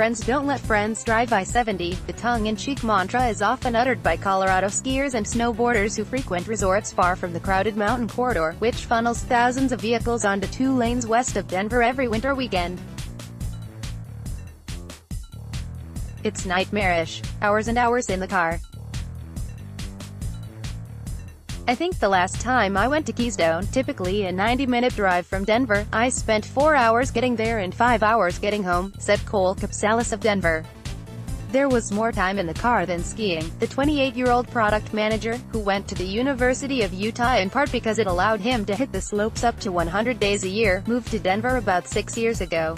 Friends don't let friends drive I-70. The tongue-in-cheek mantra is often uttered by Colorado skiers and snowboarders who frequent resorts far from the crowded mountain corridor, which funnels thousands of vehicles onto 2 lanes west of Denver every winter weekend. It's nightmarish. Hours and hours in the car. I think the last time I went to Keystone, typically a 90-minute drive from Denver, I spent 4 hours getting there and 5 hours getting home, said Cole Capsalis of Denver. There was more time in the car than skiing. The 28-year-old product manager, who went to the University of Utah in part because it allowed him to hit the slopes up to 100 days a year, moved to Denver about 6 years ago.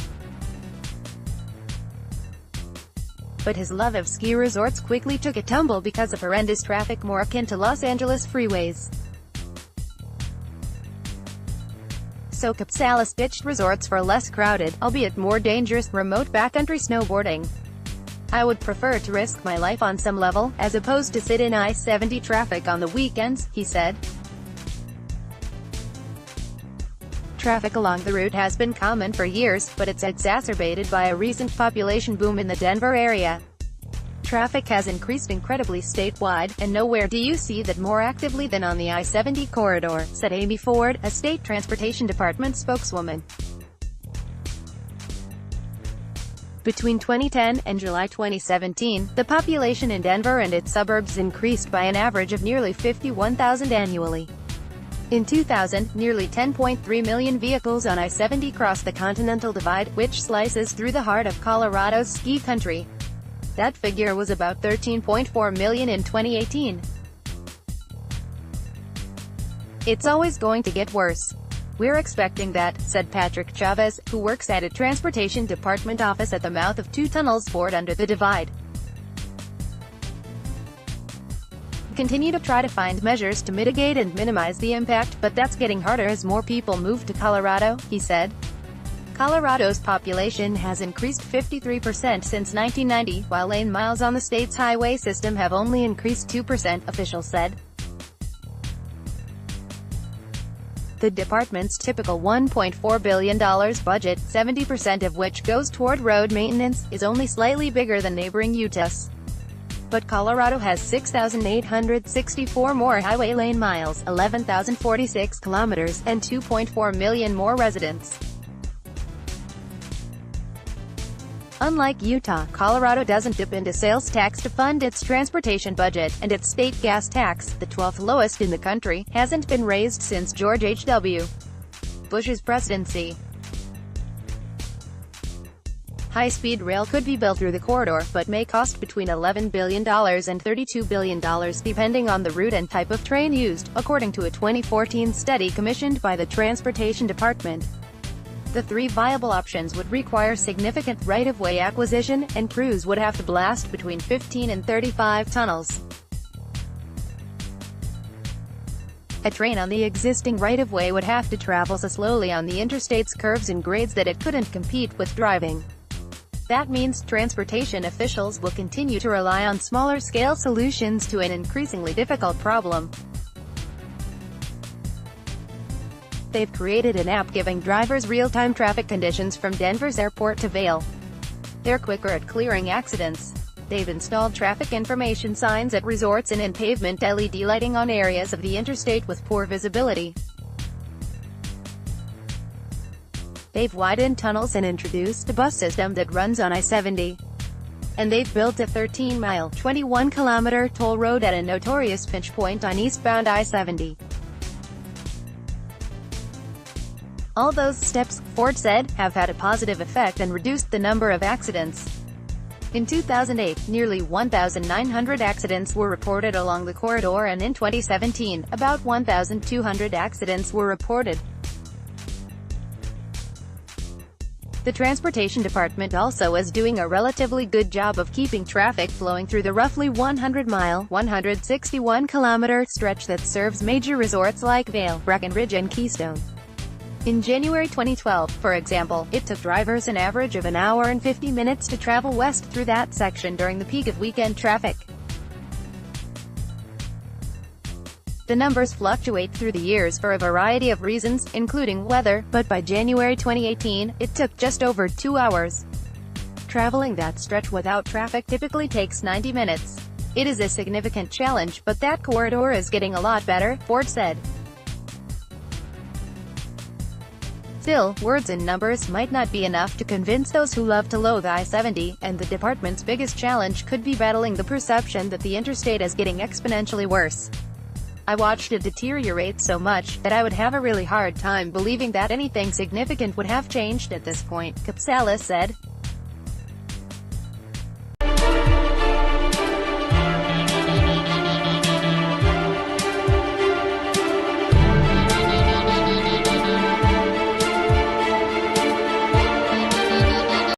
But his love of ski resorts quickly took a tumble because of horrendous traffic more akin to Los Angeles freeways. So Capsalis ditched resorts for less crowded, albeit more dangerous, remote backcountry snowboarding. I would prefer to risk my life on some level, as opposed to sit in I-70 traffic on the weekends, he said. Traffic along the route has been common for years, but it's exacerbated by a recent population boom in the Denver area. Traffic has increased incredibly statewide, and nowhere do you see that more actively than on the I-70 corridor, said Amy Ford, a state transportation department spokeswoman. Between 2010 and July 2017, the population in Denver and its suburbs increased by an average of nearly 51,000 annually. In 2000, nearly 10.3 million vehicles on I-70 crossed the Continental Divide, which slices through the heart of Colorado's ski country. That figure was about 13.4 million in 2018. It's always going to get worse. We're expecting that, said Patrick Chavez, who works at a transportation department office at the mouth of 2 tunnels bored under the divide. Continue to try to find measures to mitigate and minimize the impact, but that's getting harder as more people move to Colorado, he said. Colorado's population has increased 53% since 1990, while lane miles on the state's highway system have only increased 2%, officials said. The department's typical $1.4 billion budget, 70% of which goes toward road maintenance, is only slightly bigger than neighboring Utah's. But Colorado has 6,864 more highway lane miles, 11,046 kilometers, and 2.4 million more residents. Unlike Utah, Colorado doesn't dip into sales tax to fund its transportation budget, and its state gas tax, the 12th lowest in the country, hasn't been raised since George H.W. Bush's presidency. High-speed rail could be built through the corridor, but may cost between $11 billion and $32 billion depending on the route and type of train used, according to a 2014 study commissioned by the Transportation Department. The 3 viable options would require significant right-of-way acquisition, and crews would have to blast between 15 and 35 tunnels. A train on the existing right-of-way would have to travel so slowly on the interstate's curves and grades that it couldn't compete with driving. That means transportation officials will continue to rely on smaller-scale solutions to an increasingly difficult problem. They've created an app giving drivers real-time traffic conditions from Denver's airport to Vail. They're quicker at clearing accidents. They've installed traffic information signs at resorts and in pavement LED lighting on areas of the interstate with poor visibility. They've widened tunnels and introduced a bus system that runs on I-70. And they've built a 13-mile, 21-kilometer toll road at a notorious pinch point on eastbound I-70. All those steps, Ford said, have had a positive effect and reduced the number of accidents. In 2008, nearly 1,900 accidents were reported along the corridor, and in 2017, about 1,200 accidents were reported. The Transportation Department also is doing a relatively good job of keeping traffic flowing through the roughly 100-mile, 161-kilometer stretch that serves major resorts like Vail, Breckenridge and Keystone. In January 2012, for example, it took drivers an average of an hour and 50 minutes to travel west through that section during the peak of weekend traffic. The numbers fluctuate through the years for a variety of reasons, including weather, but by January 2018, it took just over 2 hours. Traveling that stretch without traffic typically takes 90 minutes. It is a significant challenge, but that corridor is getting a lot better, Ford said. Still, words and numbers might not be enough to convince those who love to loathe I-70, and the department's biggest challenge could be battling the perception that the interstate is getting exponentially worse. I watched it deteriorate so much that I would have a really hard time believing that anything significant would have changed at this point, Capsalis said.